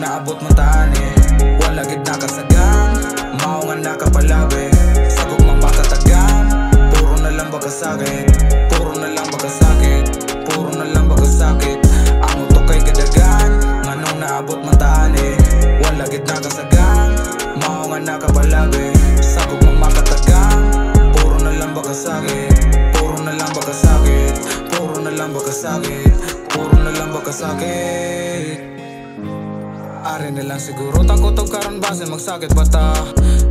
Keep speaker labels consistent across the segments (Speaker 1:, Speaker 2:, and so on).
Speaker 1: naabot man tani, wala gid nakasagang, mao nga nakapalabi, sagok mang makatagang, puro na lang bagasakit, puro na lang bagasakit, puro na lang bagasakit. Ang utok kay kadagan, nganong naabot man tani, wala gid nakasagang, mao nga nakapalabi, sagok mang makatagang, puro na lang bagasakit, puro na lang bagasakit, puro na lang bagasakit, puro na lang bagasakit. Ari na lang siguro takot og karon base magsakit bata.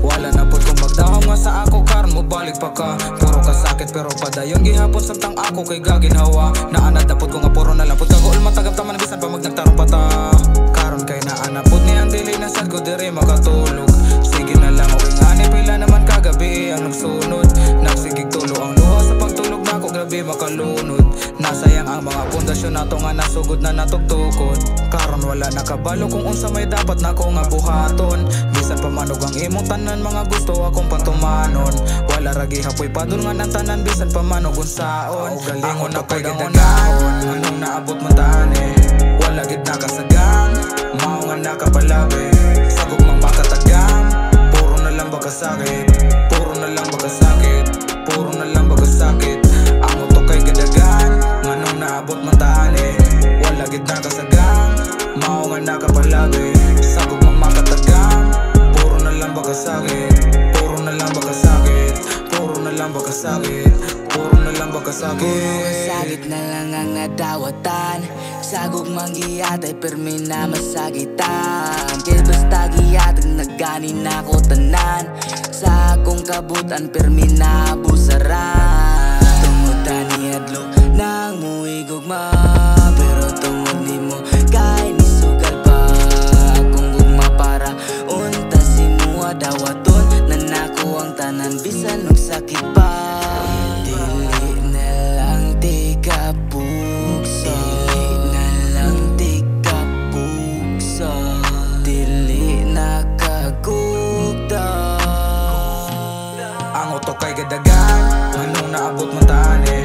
Speaker 1: Wala na pud kung magdahom nga sa ako karon mo balik pa ka. Puro ka sakit pero padayon gihapon samtang ako kay gaginhawa. Naanad na pud ko nga puro na lang pud kagol matagap ta man bisan pa magnagtarong pata. Karon kay naana pud ni ang dili na sad ko diri makatulog. Sige na lang okay nga ni pila naman kagabi ang nagsunod. Nagsigig tulo ang luha sa pagtulog nako grabe makalunod. Nasayang ang mga pundasyon nato nga nasugod na natugtukod. Karon wala nakabalo kung unsa may dapat nako nga buhaton. Bisan pamanog ang imong tanan mga gusto akong pantumanon. Wala ragi hapoy padul nga nang tanan bisan pamanog unsaon. Galingon na kay gadagan, anong naabot man tani, wala gid nakasagang, mao nga nakapalabi, sagok mang makatagang, puro na lang bagasakit, puro na lang bagasakit, puro na lang bagasakit. Ang utok kay gadagan, nganong naabot man tani, wala gid nakasagang, mao nga nakapalabi, sagok mang makatagang, puro na lang bagasakit, puro na lang bagasakit, puro na lang bagasakit, puro na lang bagasakit.
Speaker 2: Puro kasakit na lang ang nadawatan, sagok mang giyatay permi na masagitan. Kaya basta giyatag nagani na ko tanan, sa akong kabutan permi na busaran. Tungod tani adlo nang muigugma, pero tungod ni mo kay nisugal pa akong gugma para unta si mua dawaton na nako ang tanan bisan og sakit pa. Dili na lang tika puksa, dili na lang tika puksa, dili na kagugda.
Speaker 1: Ang utok kay gadagan, anong naabot man tani,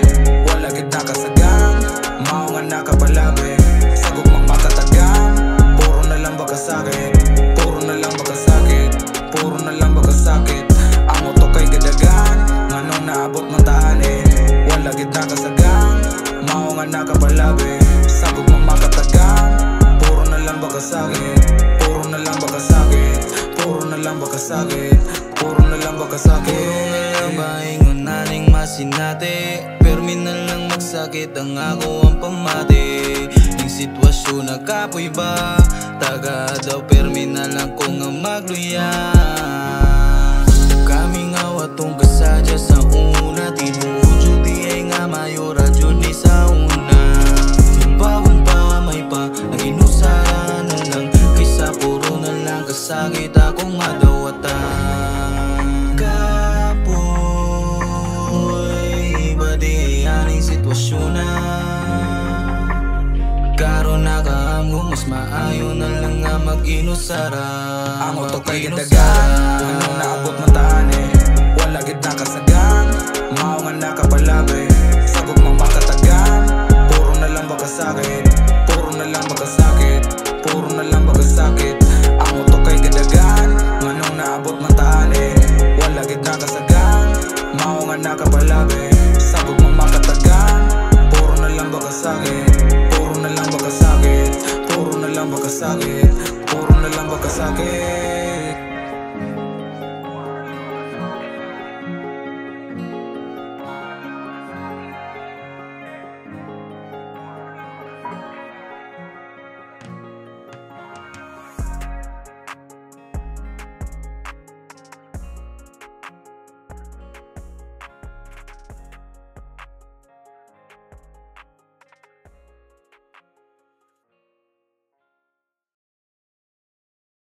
Speaker 1: wala gid nakasagang, mao nga nakapalabi, sagok mang makatagang, puro na lang bagasakit, puro na lang bagasakit, puro na lang bagasakit. Ang utok kay gadagan, anong naabot man tani, wala gid nakasagang, mao nga nakapalabi, sagok mang makatagang, puro na lang bagasakit, puro na lang bagasakit, puro na lang bagasakit, puro na lang bagasakit.
Speaker 2: Bahingon naning masinati, permi na lang magsakit ang ako ang pamati. Yung sitwasyon nagkapoy ba, taga daw permi na lang kung ang magluya. Kaming awatong kasadya sa una, tinuudyo di ay nga mayora dyan ni sa una. Bawang pa may pa, naginusara na lang, kaysa puro na lang kasakit akong adawatan. Sitwasyon na karon nakaamgo, mas maayo na lang nga mag-inusara.
Speaker 1: Ang utok kay gadagan, anong naabot man tani, wala gid nakasagang, mao nga nakapalabi, sagok mang makatagang, puro na lang bagasakit, puro na lang bagasakit, puro na lang bagasakit. Ang utok kay gadagan, anong naabot man tani, wala gid nakasagang, mao nga nakapalabi, sagok mang makatagang, puro na lang bagasakit, puro na lang bagasakit, puro na lang bagasakit, puro na lang bagasakit.